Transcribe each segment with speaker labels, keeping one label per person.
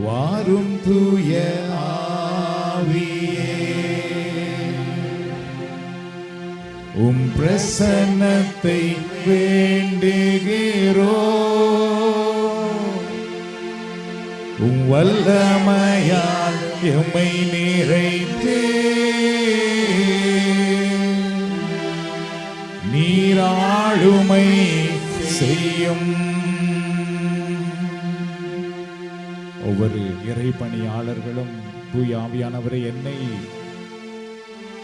Speaker 1: வாரும் தூய ஆவியே, உம் பிரசன்னத்தை வேண்டுகிறோம். உம் வல்லமையால் எம்மை நிறைத்து நீராளுமை செய்யும். ஒவ்வொரு இறை பணியாளர்களும் தூய ஆவியானவரை என்னை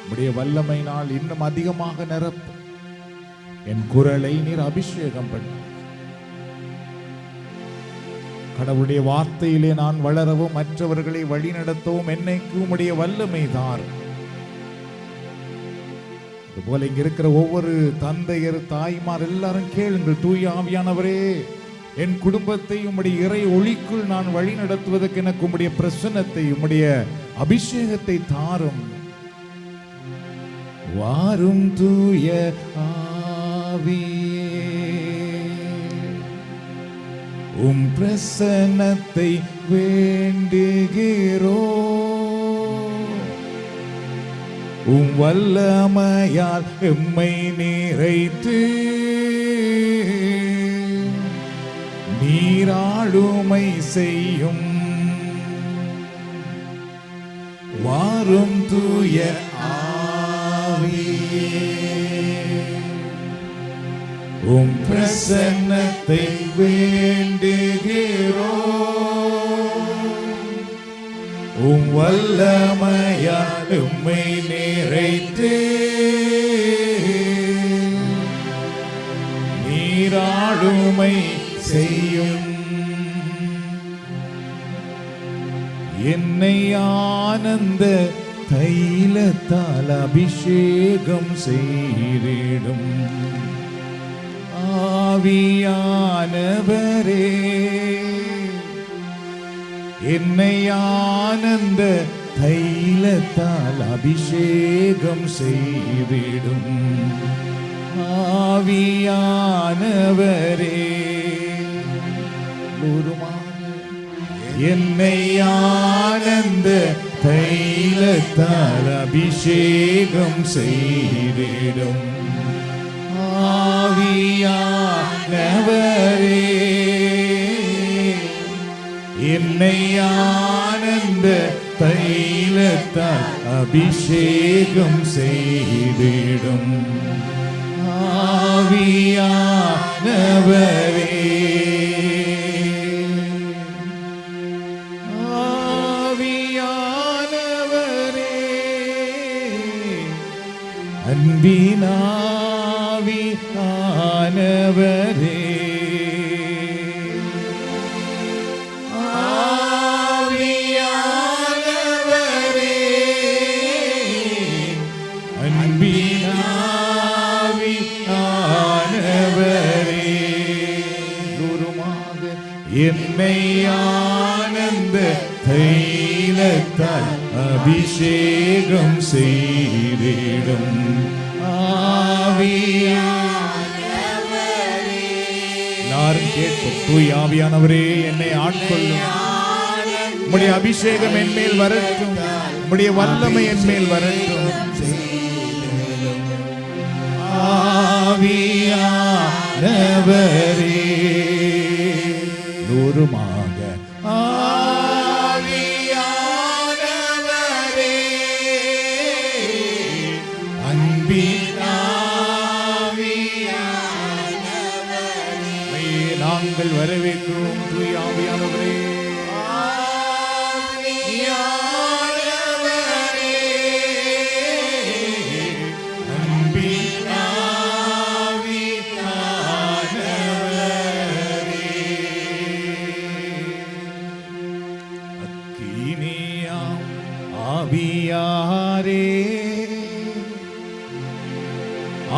Speaker 1: உம்முடைய வல்லமையினால் இன்னும் அதிகமாக நிரப்பும். என் குரலை நீர் அபிஷேகம் பண்ண, கடவுளுடைய வார்த்தையிலே நான் வளரவும் மற்றவர்களை வழிநடத்தவும் என்னைக்கு உம்முடைய வல்லமை தார். இதுபோல இங்க இருக்கிற ஒவ்வொரு தந்தையர் தாய்மார் எல்லாரும் கேளுங்கள், தூய ஆவியானவரே என் குடும்பத்தை உம்முடைய இறை ஒளிக்குள் நான் வழி நடத்துவதற்கு எனக்கு உம்முடைய பிரசன்னத்தை உம்முடைய அபிஷேகத்தை தாரும். வாரும் தூய ஆவியே, உம் பிரசன்னத்தை வேண்டுகிறோம். உம் வல்லமையால் எம்மை நிறைத்து நீராளுமை செய்யும். வாரும் தூய ஆவியே, உம் பிரசன்னத்தை வேண்டுகிறோம். உம் வல்லமையால் எம்மை நிறைத்து நீராளுமை செய்யும். என்னை ஆனந்த தைலத்தால் அபிஷேகம் செய்திடும் ஆவியானவரே, என்னை ஆனந்த தைலத்தால் அபிஷேகம் செய்திடும் ஆவியானவரே. என்னை ஆனந்த தைலத்தால் அபிஷேகம் செய்திடும் ஆவியானவரே, என்னை ஆனந்த தைலத்தால் அபிஷேகம் செய்திடும் ஆவியானவரே. ஆவியானவரே, அன்பினாவியானவரே, என்னை ஆனந்த தைலத்தால் அபிஷேகம் செய்திடும் ஆவியானவரே. எல்லாரும் கேட்போம், தூய ஆவியானவரே என்னை ஆட்கொள்ளும். உம்முடைய அபிஷேகம் என் மேல் வரட்டும், உம்முடைய வல்லமை என் மேல் வரட்டும். ஆவியானவரே, தூரமாக ஆவியானவரே, அன்பினாவியானவரே, நாங்கள் வரவேற்கிறோம் தூய ஆவியானவரே. ஆவியாரே,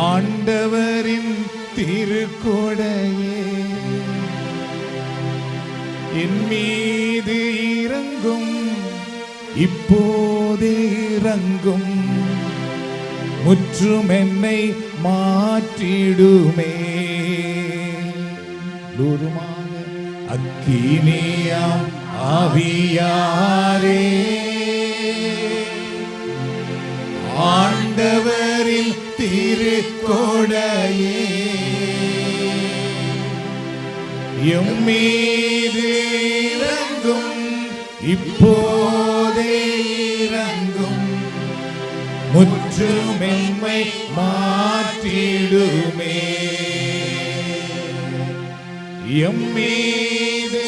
Speaker 1: ஆண்டவரின் திருக்கொடையே என் மீது இறங்கும், இப்போதே இறங்கும், முற்றும் என்னை மாற்றிடுமே. அக்கினியாம் ஆவியாரே, ஆண்டவரின் திருக்கொடையே, எம்மீது இறங்கும், இப்போதே இறங்கும், முற்றும் எம்மை மாற்றிடுமே. எம்மீது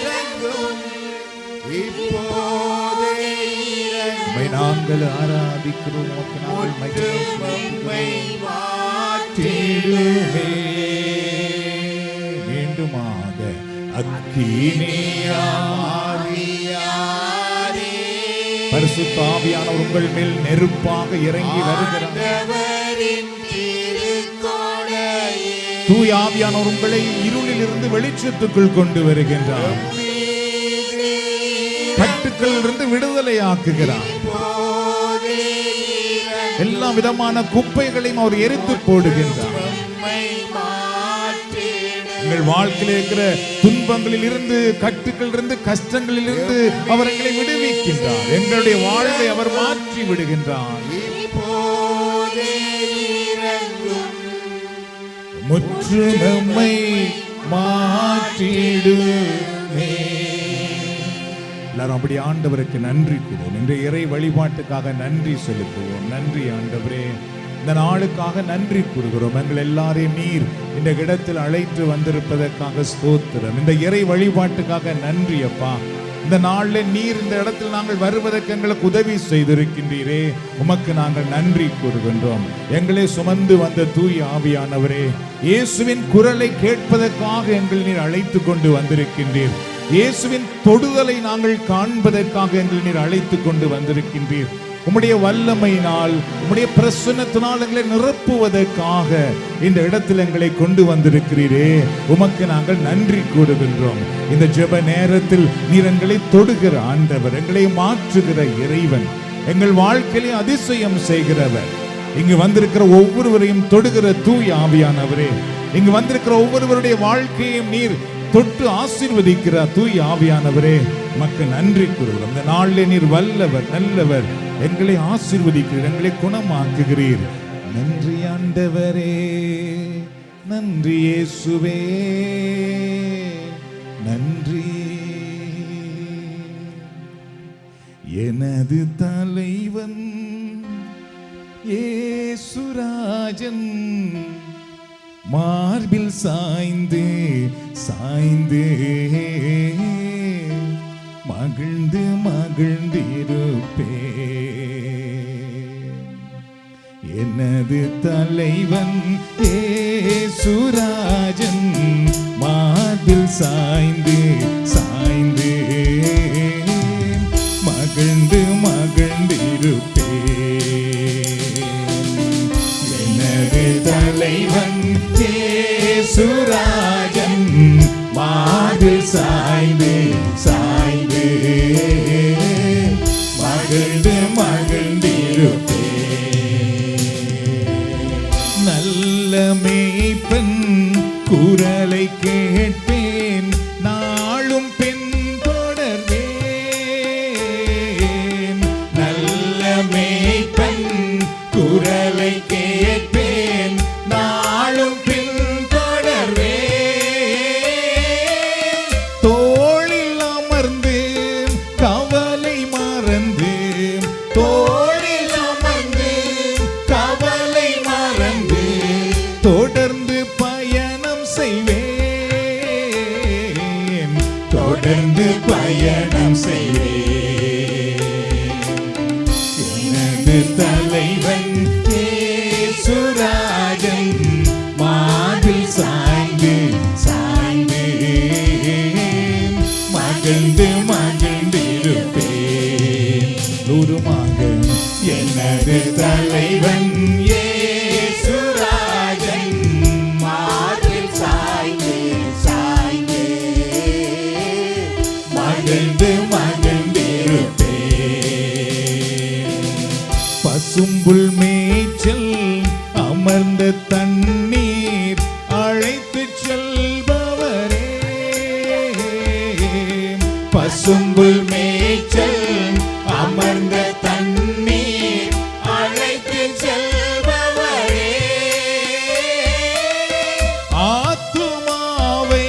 Speaker 1: இறங்கும், இப்போதே இறங்கும், நாங்கள் ஆராதிக்கிறோம், முற்றும் எம்மை மாற்றிடுமே. மீண்டுமாக அக்கினியாவியாரே, பரிசுத்த ஆவியானவர் உங்கள் மேல் நெருப்பாக இறங்கி வருகிறார். தூய ஆவியானவர் உங்களை இருளில் இருந்து வெளிச்சத்துக்குள் கொண்டு வருகின்றார். கட்டுக்களில் இருந்து விடுதலை ஆக்குகிறார். எல்லா விதமான குப்பைகளையும் அவர் எரித்து போடுகின்றார். எங்கள் வாழ்க்கையில் இருக்கிற துன்பங்களில் இருந்து, கட்டுக்களில் இருந்து, கஷ்டங்களில் இருந்து அவர் எங்களை விடுவிக்கின்றார். எங்களுடைய வாழ்வை அவர் மாற்றி விடுகின்றார். முற்றுமை மாற்றிடுமே. எல்லாரும் அப்படி ஆண்டவருக்கு நன்றி கூறுவோம். இன்றைய இறை வழிபாட்டுக்காக நன்றி செலுத்துவோம். நன்றி ஆண்டவரே, இந்த நாளுக்காக நன்றி கூறுகிறோம். எங்கள் எல்லாரையும் நீர் இந்த இடத்தில் அழைத்து வந்திருப்பதற்காக ஸ்தோத்திரம். இந்த இறை வழிபாட்டுக்காக நன்றி அப்பா. இந்த நாளில் நீர் இந்த இடத்தில் நாங்கள் வருவதற்கு எங்களுக்கு உதவி செய்திருக்கின்றீரே, உமக்கு நாங்கள் நன்றி கூறுகின்றோம். எங்களை சுமந்து வந்த தூய் ஆவியானவரே, இயேசுவின் குரலை கேட்பதற்காக எங்கள் நீர் அழைத்து கொண்டு வந்திருக்கின்றீர். இயேசுவின் தொடுதலை நாங்கள் காண்பதற்காக எங்கள் நீர் அழைத்து கொண்டு வந்திருக்கின்றீர். உம்முடைய வல்லமையினால், உம்முடைய பிரசன்னத்தினால் எங்களை நிரப்புவதற்காக இந்த இடத்தில் எங்களை கொண்டு வந்திருக்கிறீரே, உமக்கு நாங்கள் நன்றி கூறுகின்றோம். இந்த ஜெப நேரத்தில் நீர் எங்களை தொடுகிற ஆண்டவர், எங்களை மாற்றுகிற இறைவன், எங்கள் வாழ்க்கையிலே அதிசயம் செய்கிறவர். இங்கு வந்திருக்கிற ஒவ்வொருவரையும் தொடுகிற தூய் ஆவியானவரே, இங்கு வந்திருக்கிற ஒவ்வொருவருடைய வாழ்க்கையையும் நீர் தொட்டு ஆசீர்வதிக்கிறார். தூய் ஆவியானவரே, உமக்கு நன்றி கூறுகிறோம். இந்த நாளிலே நீர் வல்லவர், நல்லவர், எங்களை ஆசீர்வதிக்கிறீர், எங்களை குணமாக்குகிறீர். நன்றி ஆண்டவரே, நன்றி இயேசுவே, நன்றி. எனது தலைவன் இயேசுராஜன் மார்பில் சாய்ந்து சாய்ந்து மகிழ்ந்து மகிழ்ந்திருப்பேன். எனது தலைவன் இயேசுராஜன் மார்பில் சாய்ந்து சாய்ந்து மகிழ்ந்து மகிழ்ந்திருப்பேன். எனது தலைவன் இயேசுராஜன் மார்பில் சாய்ந்து சாய்ந்து மகிழ்ந்து மகிழ்ந்திருப்பேன். நல்ல மேய்ப்பன் குரலை கேட்பேன், நாளும் பின்தொடர்வேன். நல்ல மேய்ப்பன் குரலை கேட்பேன், நாளும் பின்தொடர்வேன். தோளில் அமர்ந்து கவலை மறந்து, தோளில் அமர்ந்து கவலை மறந்து தொடர்ந்து பயணம் செய்வேன், தொடர்ந்து பயணம் செய்வேன். எனது தலைவன் இயேசுராஜன் மார்பில் சாய்ந்து சாய்ந்து மகிழ்ந்து மகிழ்ந்திருப்பேன். தூரமாக எனது தலைவன் இயேசுராஜன் மார்பில் சாய்ந்து சாய்ந்து மகிழ்ந்து மகிழ்ந்திருப்பேன். பசும்புல் மேய்ச்சல் அமர்ந்த தண்ணீர் அழைத்து செல்பவரே, பசும்புல் மேய்ச்சல் அமர்ந்த தண்ணீர் அழைத்து செல்பவரே, ஆத்துமாவை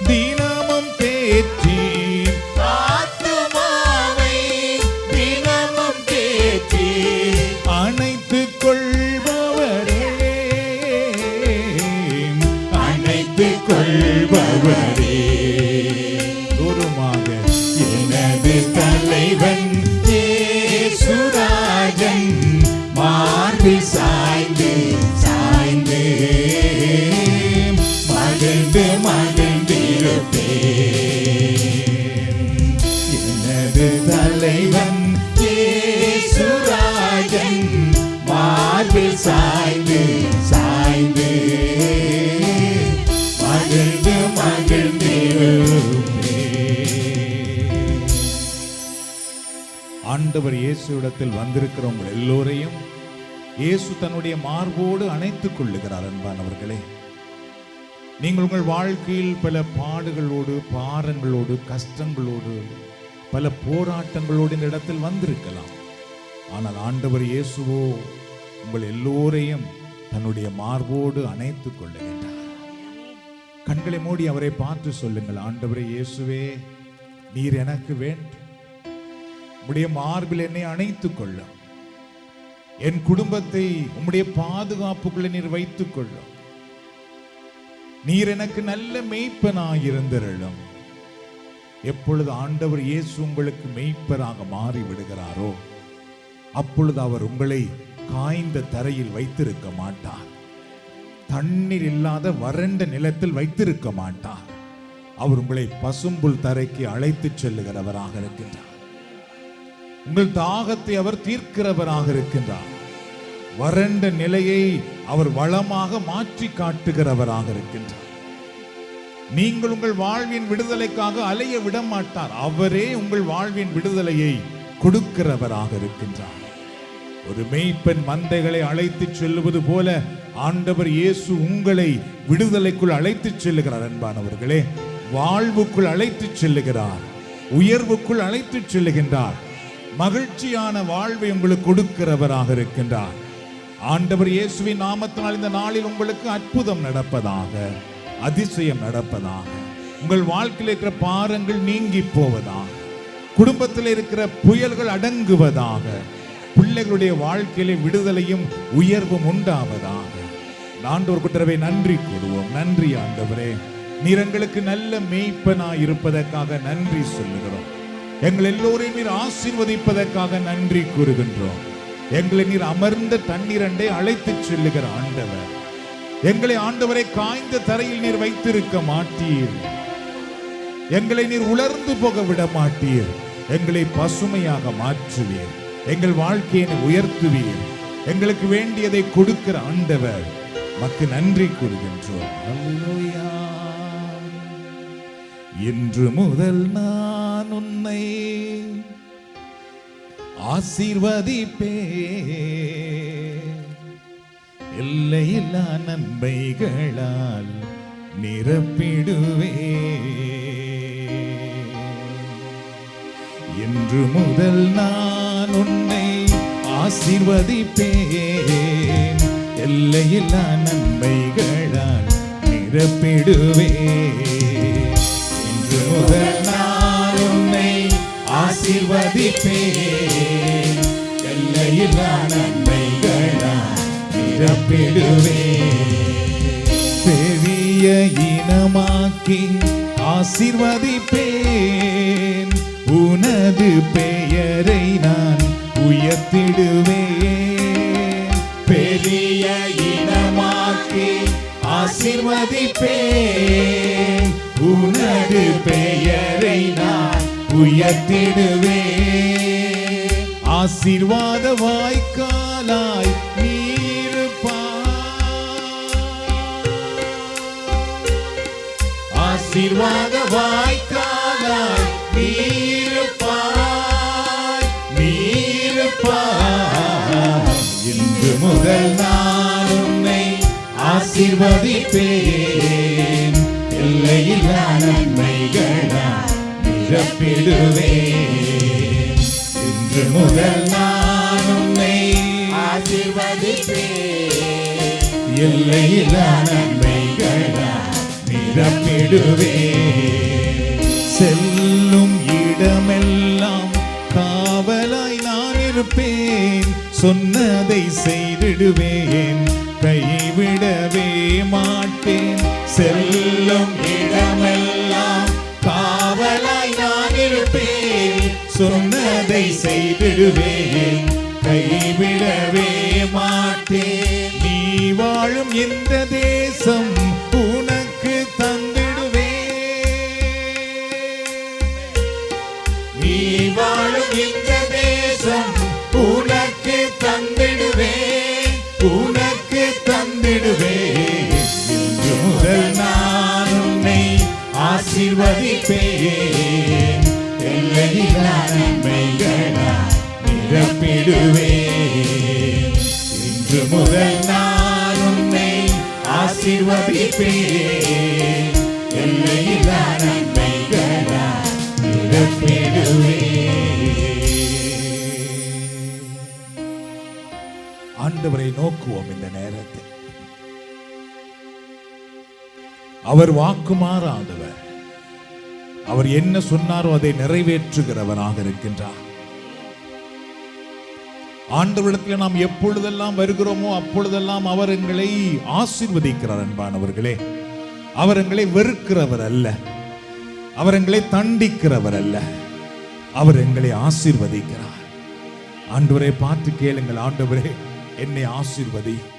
Speaker 1: தினமும் தேற்றி, ஆத்துமாவை தினமும் தேற்றி அணைத்துக் கொள்பவரே, அணைத்துக் கொள்பவரே. தூரமாக எனது தலைவன் இயேசுராஜன் மார்பில் சாய்ந்து சாய்ந்து மகிழ்ந்து மகிழ்ந்திருப்பேன். எனது தலைவன் இயேசுராஜன் மார்பில் சாய்ந்து சாய்ந்து மகிழ்ந்து மகிழ்ந்திருப்பேன். ஆண்டவர் இயேசுவிடத்தில் வந்திருக்கிறவங்க எல்லோரையும் இயேசு தன்னுடைய மார்போடு அணைத்துக் கொள்ளுகிறார். அன்பானவர்களே, நீங்கள் உங்கள் வாழ்க்கையில் பல பாடுகளோடு, பாரங்களோடு, கஷ்டங்களோடு, பல போராட்டங்களோடு இந்த இடத்தில் வந்திருக்கலாம். ஆனால் ஆண்டவர் இயேசுவோ உங்கள் எல்லோரையும் தன்னுடைய மார்போடு அணைத்துக் கொள்ளுகின்றார். கண்களை மூடி அவரை பார்த்து சொல்லுங்கள், ஆண்டவரே இயேசுவே, நீர் எனக்கு வேண்டும். உம்முடைய மார்பில் என்னை அணைத்துக் கொள்ளும். என் குடும்பத்தை உம்முடைய பாதுகாப்புக்குள்ளே நீர் வைத்துக் கொள்ளும். நீர் எனக்கு நல்ல மேய்ப்பனாயிருந்திரளும். எப்பொழுது ஆண்டவர் இயேசு உங்களுக்கு மேய்ப்பராக மாறி விடுகிறாரோ அப்பொழுது அவர் உங்களை காய்ந்த தரையில் வைத்திருக்க மாட்டார். தண்ணீர் இல்லாத வறண்ட நிலத்தில் வைத்திருக்க மாட்டார். அவர் உங்களை பசும்புல் தரைக்கு அழைத்துச் செல்லுகிறவராக இருக்கின்றார். உங்கள் தாகத்தை அவர் தீர்க்கிறவராக இருக்கின்றார். வறண்ட நிலையை அவர் வளமாக மாற்றி காட்டுகிறவராக இருக்கின்றார். நீங்கள் உங்கள் வாழ்வின் விடுதலைக்காக அலைய விட மாட்டார். அவரே உங்கள் வாழ்வின் விடுதலையை கொடுக்கிறவராக இருக்கின்றார். ஒரு மேய்ப்பன் மந்தைகளை அழைத்துச் செல்லுவது போல ஆண்டவர் இயேசு உங்களை விடுதலைக்குள் அழைத்துச் செல்லுகிறார். அன்பானவர்களே, வாழ்வுக்குள் அழைத்துச் செல்லுகிறார். உயர்வுக்குள் அழைத்துச் செல்லுகின்றார். மகிழ்ச்சியான வாழ்வை உங்களுக்கு கொடுக்கிறவராக இருக்கின்றார். ஆண்டவர் இயேசுவின் நாமத்தினால் இந்த நாளில் உங்களுக்கு அற்புதம் நடப்பதாக, அதிசயம் நடப்பதாக, உங்கள் வாழ்க்கையில் இருக்கிற பாரங்கள் நீங்கி போவதாக, குடும்பத்தில் இருக்கிற புயல்கள் அடங்குவதாக, பிள்ளைகளுடைய வாழ்க்கையிலே விடுதலையும் உயர்வும் உண்டாவதாக. ஆண்டவருக்கு ஒரு தடவை நன்றி கூறுவோம். நன்றி ஆண்டவரே, நீர் எங்களுக்கு நல்ல மேய்ப்பனாய் இருப்பதற்காக நன்றி சொல்லுகிறோம். எங்கள் எல்லோரையும் நீர் ஆசீர்வதிப்பதற்காக நன்றி கூறுகின்றோம். எங்களை நீர் அமர்ந்த தண்ணீரண்டை அழைத்துச் செல்லுகிற ஆண்டவர். எங்களை ஆண்டவரை காய்ந்த தரையில் நீர் வைத்திருக்க மாட்டீர். எங்களை நீர் உலர்ந்து போக விட மாட்டீர். எங்களை பசுமையாக மாற்றுவீர். எங்கள் வாழ்க்கையை உயர்த்துவீர். எங்களுக்கு வேண்டியதை கொடுக்கிற ஆண்டவர், மக்கு நன்றி கூறுகின்றோம். அல்லேலூயா. இன்று முதல் நான் உன்னை ஆசீர்வதிப்பேன். எல்லையில்லா நன்மைகளால் நிரப்பிடுவேன். இன்று முதல் நான் உன்னை ஆசீர்வதிப்பேன். எல்லையில்லா நன்மைகளால் நிரப்பிடுவேன். இன்று முதல் நான் உன்னை ஆசீர்வதிப்பேன். எல்லையில்லா நன்மைகளால் நிரப்பிடுவேன். பெரிய இனமாக்கி ஆசீர்வதிப்பேன். உனது பெயரை நான் உயர்த்திடுவேன். பெரிய இனமாக்கி ஆசீர்வதிப்பேன். உனது பெயரை நான் உயர்த்திடுவேன். ஆசீர்வாத வாய்க்காலாய் ஆசீர்வாத வாய்க்காலாய் நீருப்பாய், நீருப்பாய். இன்று முதல் நான் உன்னை ஆசீர்வதிப்பேன். எல்லையில்லா நன்மைகளால் நிரப்பிடுவேன். இன்று முதல் நான் உன்னை ஆசீர்வதிப்பேன். எல்லையில்லா நன்மைகளால் நிரப்பிடுவேன். செல்லும் இடமெல்லாம் காவலாய் நான் இருப்பேன். சொன்னதை செய்திடுவேன், கைவிடவே மாட்டேன். செல்லும் இடமெல்லாம் காவலாய் நான் இருப்பேன். சொன்னதை செய்திடுவேன், கைவிடவே மாட்டேன். நீ வாழும் இந்த தேசம் உனக்கு தந்திடுவேன். நீ வாழும் இந்த தேசம் உனக்கு தந்திடுவேன், உனக்கு தந்திடுவேன். இன்று முதல் நான் உன்னை ஆசீர்வதிப்பேன். எல்லையில்லா நன்மைகளால் நிரப்பிடுவேன். இன்று முதல் நான் உன்னை ஆசீர்வதிப்பேன். எல்லையில்லா நன்மைகளால் நிரப்பிடுவேன். ஆண்டவரை நோக்குவோம் இந்த நேரத்தில். அவர் வாக்கு மாறாதவர். அவர் என்ன சொன்னாரோ அதை நிறைவேற்றுகிறவராக இருக்கின்றார். ஆண்டவரிடத்தில் நாம் எப்பொழுதெல்லாம் வருகிறோமோ அப்பொழுதெல்லாம் அவர் எங்களை ஆசீர்வதிக்கிறார். அன்பானவர்களே, அவர் எங்களை வெறுக்கிறவர் அல்ல, அவர் எங்களை தண்டிக்கிறவர் அல்ல, அவர் எங்களை ஆசீர்வதிக்கிறார். ஆண்டவரை பார்த்து கேளுங்கள், ஆண்டவரே என்னை ஆசீர்வதியும்,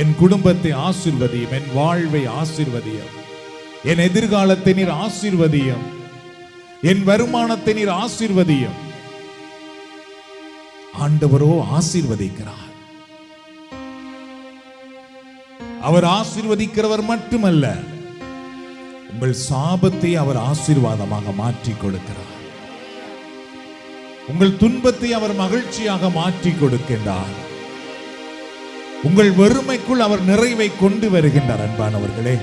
Speaker 1: என் குடும்பத்தை ஆசீர்வதியும், என் வாழ்வை ஆசீர்வதியும், என் எதிர்காலத்தை நீர் ஆசீர்வதியும், என் வருமானத்தை நீர் ஆசீர்வதியும். ஆண்டவரோ ஆசீர்வதிக்கிறார். அவர் ஆசீர்வதிக்கிறவர் மட்டுமல்ல, உங்கள் சாபத்தை அவர் ஆசீர்வாதமாக மாற்றி கொடுக்கிறார். உங்கள் துன்பத்தை அவர் மகிழ்ச்சியாக மாற்றி கொடுக்கின்றார். உங்கள் வறுமைக்குள் அவர் நிறைவை கொண்டு வருகின்றார். அன்பானவர்களே,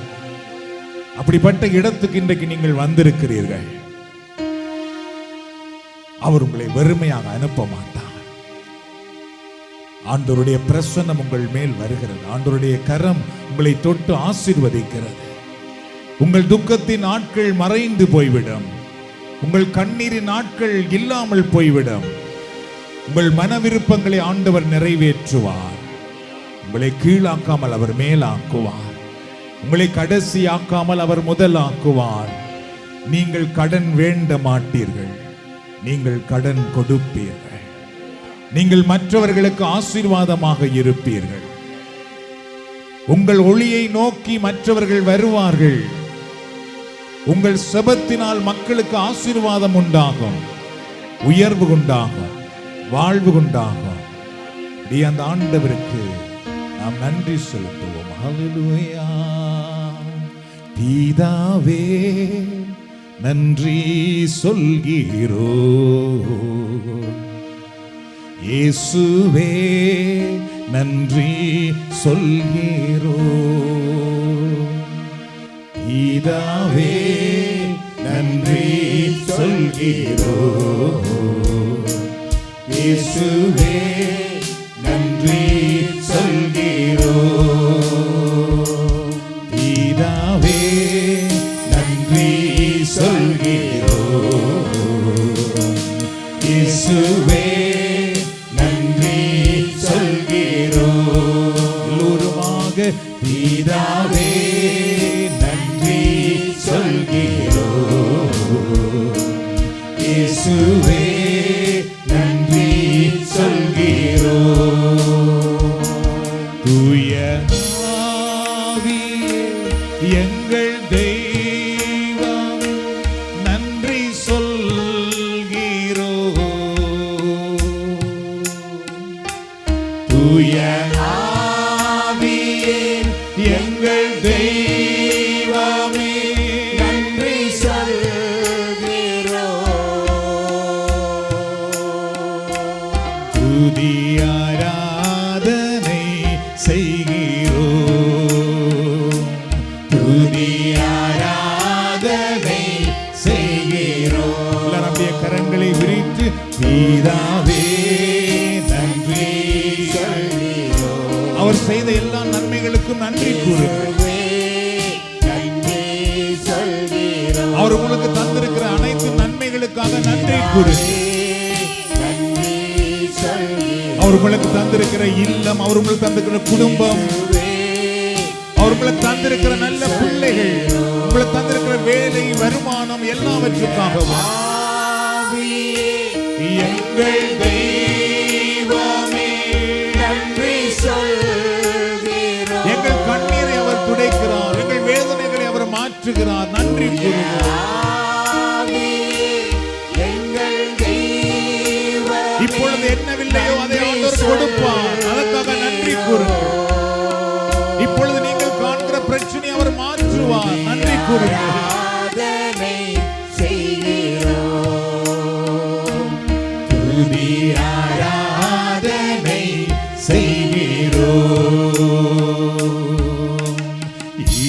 Speaker 1: அப்படிப்பட்ட இடத்துக்கு இன்றைக்கு நீங்கள் வந்திருக்கிறீர்கள். அவர் உங்களை வெறுமையாக அனுப்ப மாட்டார். ஆண்டவருடைய பிரசன்னம் உங்கள் மேல் வருகிறது. ஆண்டவருடைய கரம் உங்களை தொட்டு ஆசீர்வதிக்கிறது. உங்கள் துக்கத்தின் நாட்கள் மறைந்து போய்விடும். உங்கள் கண்ணீரின் நாட்கள் இல்லாமல் போய்விடும். உங்கள் மன விருப்பங்களை ஆண்டவர் நிறைவேற்றுவார். உங்களை கீழாக்காமல் அவர் மேலாக்குவார். உங்களை கடைசியாக்காமல் அவர் முதலாக்குவார். நீங்கள் கடன் வேண்ட மாட்டீர்கள், நீங்கள் கடன் கொடுப்பீர்கள். நீங்கள் மற்றவர்களுக்கு ஆசீர்வாதமாக இருப்பீர்கள். உங்கள் ஒளியை நோக்கி மற்றவர்கள் வருவார்கள். உங்கள் செபத்தினால் மக்களுக்கு ஆசீர்வாதம் உண்டாகும், உயர்வு உண்டாகும், வாழ்வு உண்டாகும். அந்த ஆண்டவருக்கு நாம் நன்றி செலுத்துவோம். ஹல்லேலூயா. பிதாவே நன்றி சொல்கிறோம், இயேசுவே நன்றி சொல்கிறோம். பிதாவே நன்றி சொல்கிறோம், இயேசுவே நன்றி சொல்கிறோம். பிதாவே நன்றி சொல்கிறோம், இயேசுவே நன்றி சொல்கிறோம். எல்லோருமாக பிதாவே நன்றி சொல்கிறோம், இயேசுவே நன்றி சொல்கிறோம். தூய ஆவியே எங்கள் தெய்வம் நன்றி சொல்கிறோம், பிதாவே நன்றி. அவர் செய்த எல்லா நன்மைகளுக்கும் நன்றி கூறுங்கள். அவர் உங்களுக்கு தந்திருக்கிற அனைத்து நன்மைகளுக்காக நன்றி கூறுங்கள். அவர் உங்களுக்கு தந்திருக்கிற இல்லம், அவர் உங்களுக்கு தந்திருக்கிற குடும்பம், அவர் உங்களுக்கு தந்திருக்கிற நல்ல பிள்ளைகள், உங்களுக்கு தந்திருக்கிற வேலை, வருமானம், எல்லாவற்றுக்காகவும் எங்கள் தெய்வமே நன்றி சொல்கிறோம். எங்கள் கண்ணீரை அவர் துடைக்கிறார், எங்கள் வேதனைகளை அவர் மாற்றுகிறார். நன்றி கூறுகிறோம். இப்பொழுது என்னவில்லையோ அதை அவர் கொடுப்பார். அதற்காக நன்றி கூறுங்கள். இப்பொழுது நீங்கள் காண்கிற பிரச்சனை அவர் மாற்றுவார். நன்றி கூறுங்கள். துதி ஆராதனை செய்கிறோம்.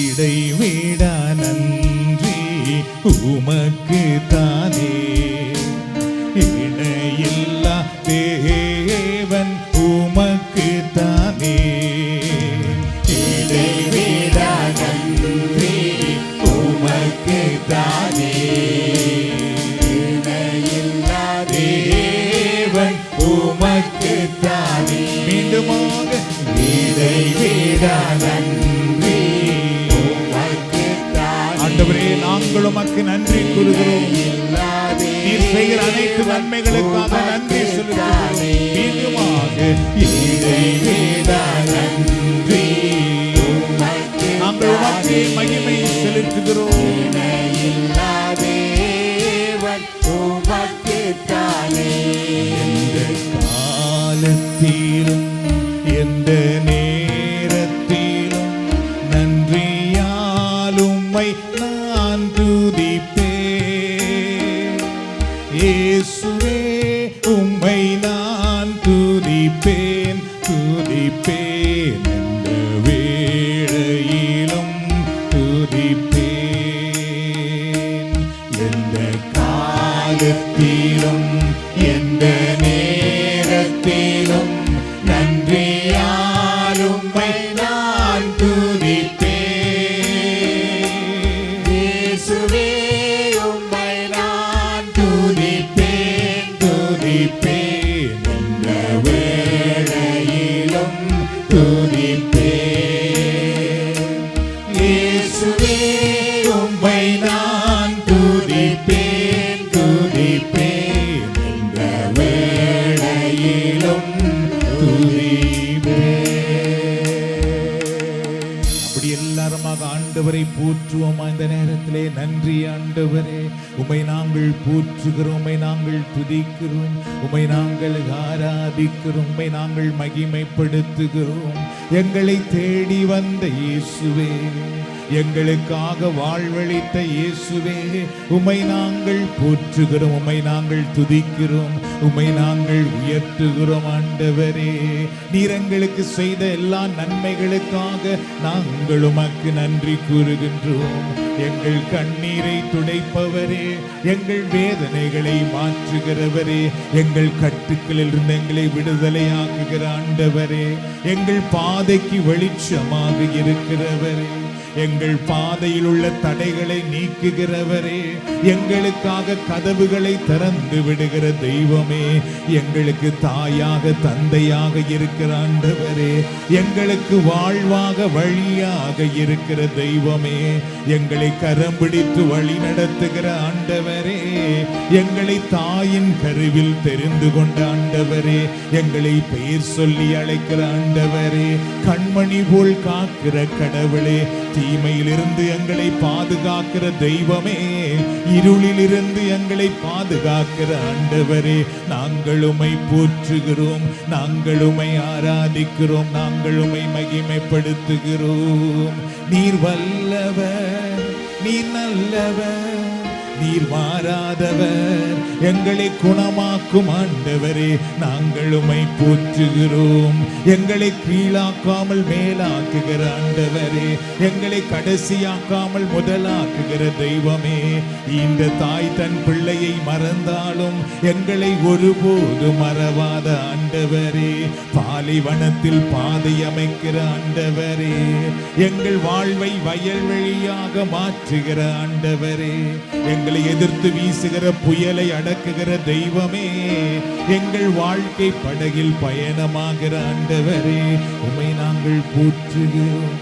Speaker 1: இடைவிடா நன்றி உமக்கு தானே. இணையில்லா தேவன் உமக்கு தானே. இடைவிடா நன்றி உமக்கு தானே. இணையில்லா தேவன் உமக்கு தானே. மீண்டுமாக இடைவிடா நன்றி உமக்கு தானே. ஆண்டவரே, நாங்கள் உமக்கு நன்றி கூறுகிறோம். நீர் செய்கிற அனைத்து நன்மைகளுக்காக நன்றி சொல்லுகிறோம். மீண்டுமாக இடைவிடா நன்றி நாங்கள் உமக்கு மகிமை செலுத்துகிறோம். எந்த காலத்திலும் எந்த நேரத்திலும் நன்றியால் உம்மை நான் துதிப்பேன். இயேசுவே, உம்மை நான் துதிப்பேன் துதிப்பேன். எந்த வேளையிலும் துதிப்பேன். எந்த காலத்திலும் எந்த நேரத்திலும் நன்றியால் உம்மை நான் துதிப்பேன். இயேசுவே, உம்மை நான் துதிப்பேன் துதிப்பேன். எந்த வேளையிலும் துதிப்பேன். இயேசுவே, உம்மை நான் துதிப்பேன் துதிப்பேன். எந்த வேளையிலும் துதிப்பேன். அப்படி எல்லாருமாக ஆண்டவரை போற்றுவோமா? இந்த நேரத்திலே நன்றி ஆண்டவரே, உம்மை நாங்கள் போற்றுகிறோம், உம்மை நாங்கள் துதிக்கிறோம், உம்மை நாங்கள் ஆராதிக்கிறோம், உம்மை நாங்கள் மகிமைப்படுத்துகிறோம். எங்களை தேடி வந்த இயேசுவே, எங்களுக்காக வாழ்வளித்த இயேசுவே, உம்மை நாங்கள் போற்றுகிறோம், உம்மை நாங்கள் துதிக்கிறோம், உம்மை நாங்கள் உயர்த்துகிறோம். ஆண்டவரே, நீர் எங்களுக்கு செய்த எல்லா நன்மைகளுக்காக நாங்கள் உமக்கு நன்றி கூறுகின்றோம். எங்கள் கண்ணீரை துடைப்பவரே, எங்கள் வேதனைகளை மாற்றுகிறவரே, எங்கள் கட்டுக்களில் இருந்து எங்களை விடுதலையாக்குகிற ஆண்டவரே, எங்கள் பாதைக்கு வெளிச்சமாக இருக்கிறவரே, எங்கள் பாதையில் உள்ள தடைகளை நீக்குகிறவரே, எங்களுக்காக கதவுகளை திறந்து விடுகிற தெய்வமே, எங்களுக்கு தாயாக தந்தையாக இருக்கிற ஆண்டவரே, எங்களுக்கு வாழ்வாக வழியாக இருக்கிற தெய்வமே, எங்களை கரம் பிடித்து வழி நடத்துகிற ஆண்டவரே, எங்களை தாயின் கருவில் தெரிந்து கொண்ட ஆண்டவரே, எங்களை பெயர் சொல்லி அழைக்கிற ஆண்டவரே, கண்மணி போல் காக்கிற கடவுளே, தீமையிலிருந்து எங்களை பாதுகாக்கிற தெய்வமே, இருளிலிருந்து எங்களை பாதுகாக்கிற ஆண்டவரே, நாங்கள் உம்மை போற்றுகிறோம், நாங்கள் உம்மை ஆராதிக்கிறோம், நாங்கள் உம்மை மகிமைப்படுத்துகிறோம். நீர் வல்லவர், நீர் நல்லவர், நீர் மாறாதவர், எங்களை குணமாக்கும் ஆண்டவரே, நாங்கள் உம்மை போற்றுகிறோம். எங்களை கீழாக்காமல் மேலாக்குகிற ஆண்டவரே, எங்களை கடைசியாக்காமல் முதலாக்குகிற தெய்வமே, இந்த தாய் தன் பிள்ளையை மறந்தாலும் எங்களை ஒருபோது மறவாத ஆண்டவரே, பாலைவனத்தில் பாதை அமைக்கிற ஆண்டவரே, எங்கள் வாழ்வை வயல்வெளியாக மாற்றுகிற ஆண்டவரே, எங்களை எதிர்த்து வீசுகிற புயலை அடக்குகிற தெய்வமே, எங்கள் வாழ்க்கை படகில் பயணமாகிற ஆண்டவரே, உம்மை நாங்கள் போற்றுகிறோம்,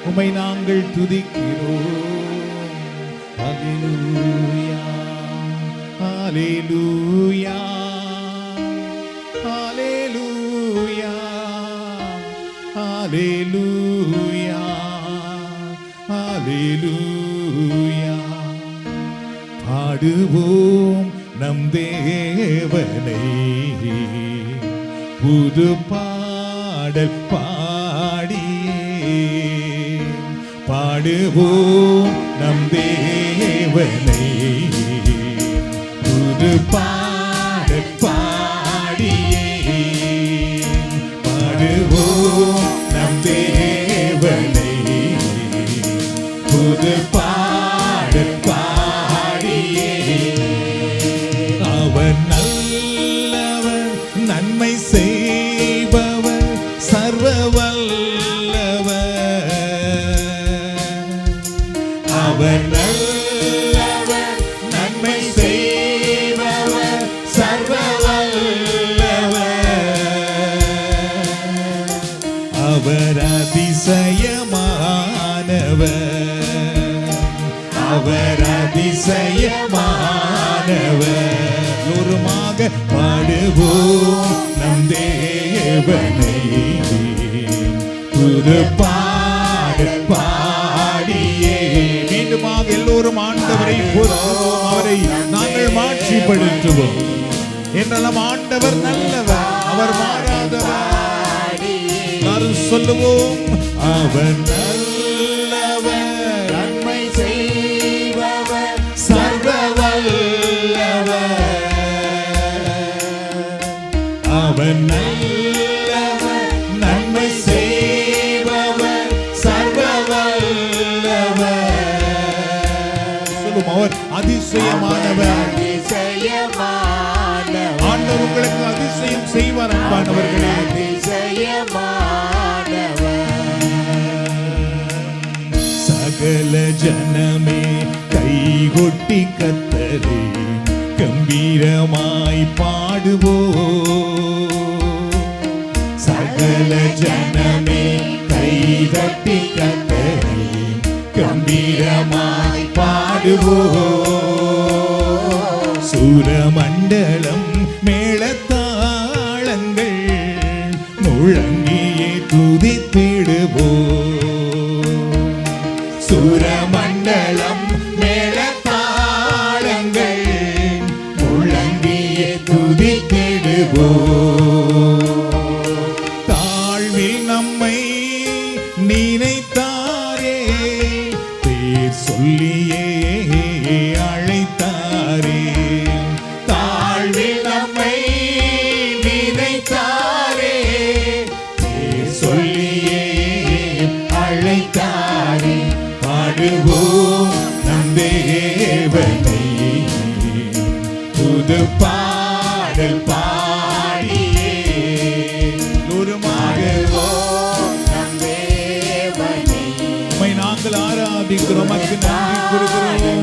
Speaker 1: உம்மை நாங்கள் துதிக்கிறோம். அல்லேலூயா, அல்லேலூயா, அல்லேலூயா, அல்லேலூயா, அல்லேலூயா. பாடுவோம் நம் தேவனை, புது பாடல் பாடியே. பாடுவோம் நம் தேவனை, புது பாடல் பாடியே. பாடுவோம் நம் தேவனை, புது பாடல் பாடியே. அவர் நல்லவர், நன்மை செய்பவர், சர்வ வல்லவர். அவர் நல்லவர், நன்மை செய்பவர், சர்வ வல்லவர். அவர் அதிசயமானவர், அவர் அதிசயமானவர். ஒருமாக பாடுவோம் நம் தேவனை, புது பாடல் பாடியே. மீண்டுமாக எல்லோரும் ஆண்டவரை போற்றுவோம், அவரை நாங்கள் மாட்சிப்படுத்துவோம். என்றெல்லாம் ஆண்டவர் நல்லவர், அவர் மாறாதவர். எல்லாரும் சொல்லுவோம், அவர் நல்லவர்,
Speaker 2: நன்மை செய்பவர்,
Speaker 1: சர்வ வல்லவர். அவர் நல்லவர், நன்மை செய்பவர், சர்வ வல்லவர். சொல்லும், அவர் அதிசயமானவர்.
Speaker 2: அதிசயமானவர்.
Speaker 1: ஆண்டவர் உங்களுக்கு அதிசயம் செய்வார் அன்பானவர்களே.
Speaker 2: அதிசயமானவர்.
Speaker 1: சகல ஜனமே கைகொட்டி கர்த்தரை கம்பீரமாய் பாடுவோம். சகல ஜனமே கைதட்டி கர்த்தரை கம்பீரமாய் பாடுவோம். சூரமண்டலம் மேளத்தாளங்கள் முழங்கியே துதித்திடுவோம். சூரமண்டலம் மேளத்தாளங்கள் முழங்கியே துதித்திடுவோம். தாழ்வில் நம்மை நினைத்தாரே, பேர் சொல்லியே அழைத்தாரே. தாழ்வில் நம்மை நினைத்தாரே, பேர் சொல்லியே அழைத்தாரே. பாடுவோம் நம் தேவனை, புது பாடல் பாடியே.
Speaker 2: பாடுவோம் நம் தேவனை,
Speaker 1: உம்மை நாங்கள் ஆராதிக்கிறோம், உமக்கு நன்றி கூறுகிறோம்.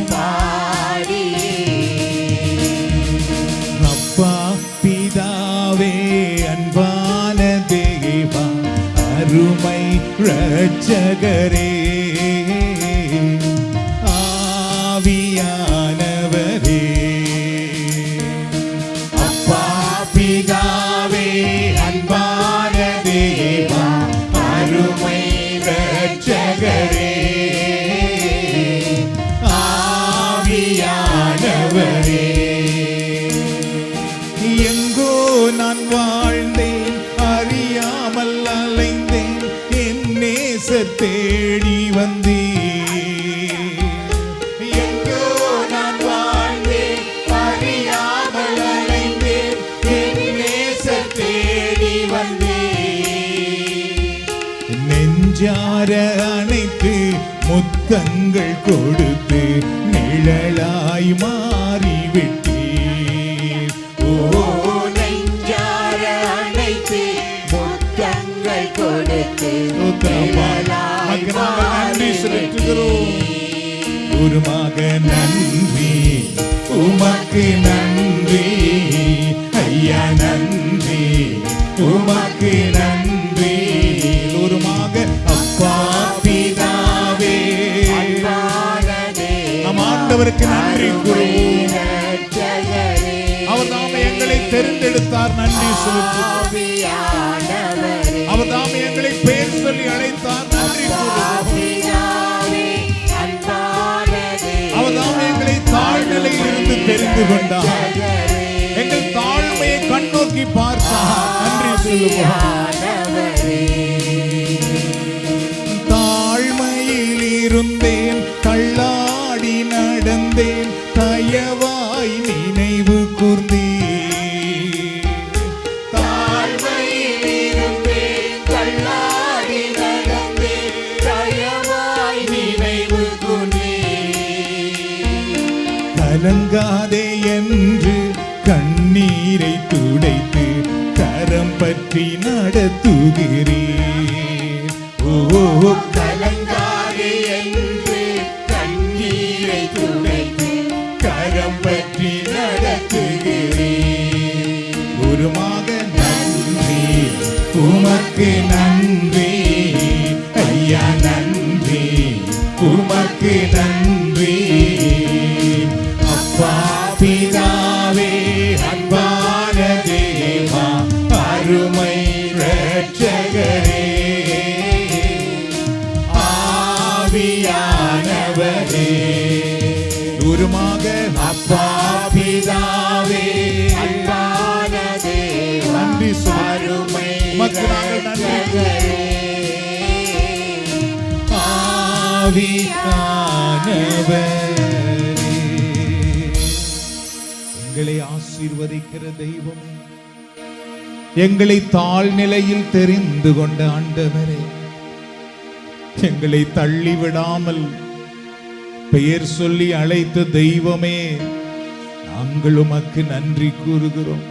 Speaker 1: அப்பா பிதாவே, அன்பான தேவா, அருமை இரட்சகரே, ஆவியானவரே. அப்பா பிதாவே, அன்பான தேவா, அருமை இரட்சகரே, ஆவியானவரே. எங்கோ நான் வாழ்ந்தேன், அறியாமல் அலைந்தேன், என் நேசர் தேடி மாற அணைத்து முத்தங்கள் கொடுத்து நிழலாய் மாறிவிட்டீர். ஓ
Speaker 2: நெஞ்சார அணைத்து முத்தங்கள் கொடுத்து நிழலாய்
Speaker 1: நன்றி செலுத்துகிறோம். உருமாக நன்றி, உமக்கு நன்றி ஐயா, நன்றி உமக்கு நன்றி. உருமாக அப்பா பிதாவே, நம் ஆண்டவருக்கு நன்றி கூறுவோம். அவர் தாமே எங்களை தெரிந்தெடுத்தார், நன்றி செலுத்துவோம். அவர் தாமே எங்களை பெயர் சொல்லி அழைத்தார், நன்றி கூறுவோம். அவர் தாமே எங்களை தாழ்நிலையில் இருந்து தெரிந்து கொண்டார், எங்கள் தாழ்மையை கண்ணோக்கி பார்த்தார், நன்றி சொல்லுவோம். தாழ்மையில் இருந்தேன், தள்ளாடி நடந்தேன், தயவாய் நினைவு கூர்ந்தீர்.
Speaker 2: தாழ்மையில் இருந்தேன், தள்ளாடி நடந்தேன், தயவாய் நினைவு கூர்ந்தீர்.
Speaker 1: கலங்காதே என்று கண்ணீரை துடைத்து கரம் பற்றி நடத்துகிறீர். ஓ
Speaker 2: கலங்காதே என்று கண்ணீரை துடைத்து
Speaker 1: கரம் பற்றி நடத்துகிறீர். உருமாக நன்றி, உமக்கு நன்றி ஐயா, நன்றி உமக்கு நன்றி. அப்பா பிதாவே, அன்பான தேவா, அருமை இரட்சகரே, ஆவியானவரே. உருமாக அப்பா பிதாவே,
Speaker 2: அன்பான தேவா,
Speaker 1: நன்றி சொல்லுவோம்.
Speaker 2: அருமை
Speaker 1: உமக்கு நாங்கள் நன்றி. ஆவியானவரே, எங்களை ஆசீர்வதிக்கிற தெய்வமே, எங்களை தாழ்நிலையில் தெரிந்து கொண்ட ஆண்டவரே, எங்களை தள்ளி விடாமல் பெயர் சொல்லி அழைத்த தெய்வமே, நாங்கள் உமக்கு நன்றி கூறுகிறோம்.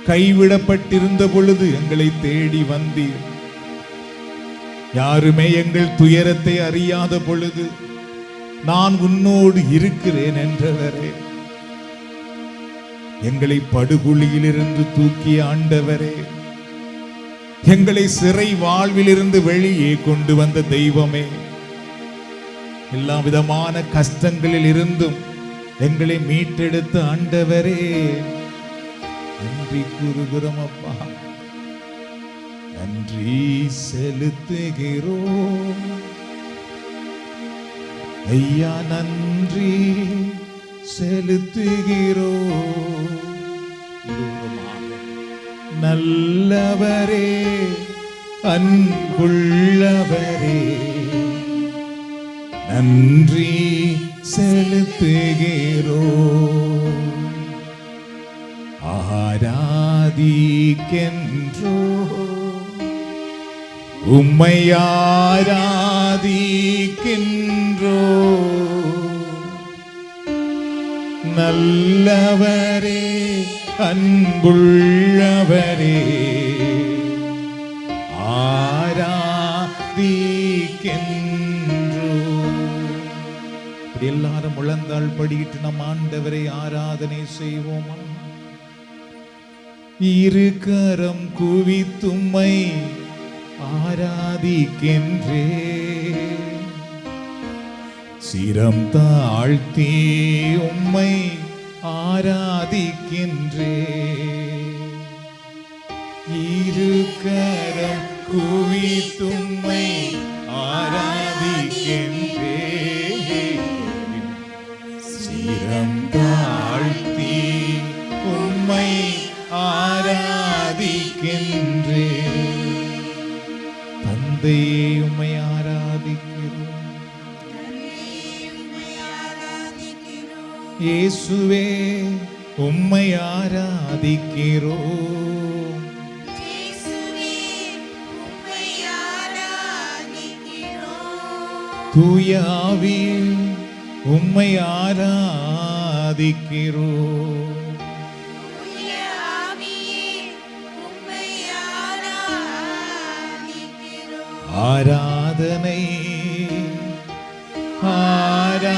Speaker 1: கைவிடப்பட்டிருந்த பொழுது எங்களை தேடி வந்தீர். யாருமே எங்கள் துயரத்தை அறியாத பொழுது நான் உன்னோடு இருக்கிறேன் என்றவரே, எங்களை படுகுழியிலிருந்து தூக்கிய ஆண்டவரே, எங்களை சிறை வாழ்விலிருந்து வெளியே கொண்டு வந்த தெய்வமே, எல்லா விதமான கஷ்டங்களில் இருந்தும் எங்களை மீட்டெடுத்த ஆண்டவரே, நன்றி கூறுகிறோம் அப்பா, நன்றி செலுத்துகிறோம் ஐயா, நன்றி செலுத்துகிறோம். நல்லவரே, அன்புள்ளவரே, நன்றி செலுத்துகிறோம். ஆராதிக்கின்றோ, உம்மை ஆராதிக்கின்றோ. நல்லவரே, அன்புள்ளவரே, ஆராதிக்கின்றோ. எல்லாரும் முழந்தாள் படியிட்டு நம் ஆண்டவரை ஆராதனை செய்வோமா? இரு கரம் குவித்தும்மை ஆராதிக்கின்றே, சிரம் தாழ்த்தி உம்மை ஆராதிக்கின்றே. இரு கரம் குவித்தும்மை ஆராதிக்கின்றே, சிரம் தாழ்த்தி உம்மை ஆராதிக்கின்றே. தந்தையே உம்மை ஆராதிக்கிறோம், இயேசுவே உம்மை ஆராதிக்கிறோம், தூய ஆவியே உம்மை ஆராதிக்கிறோம். ஆராதனை ஆராதனை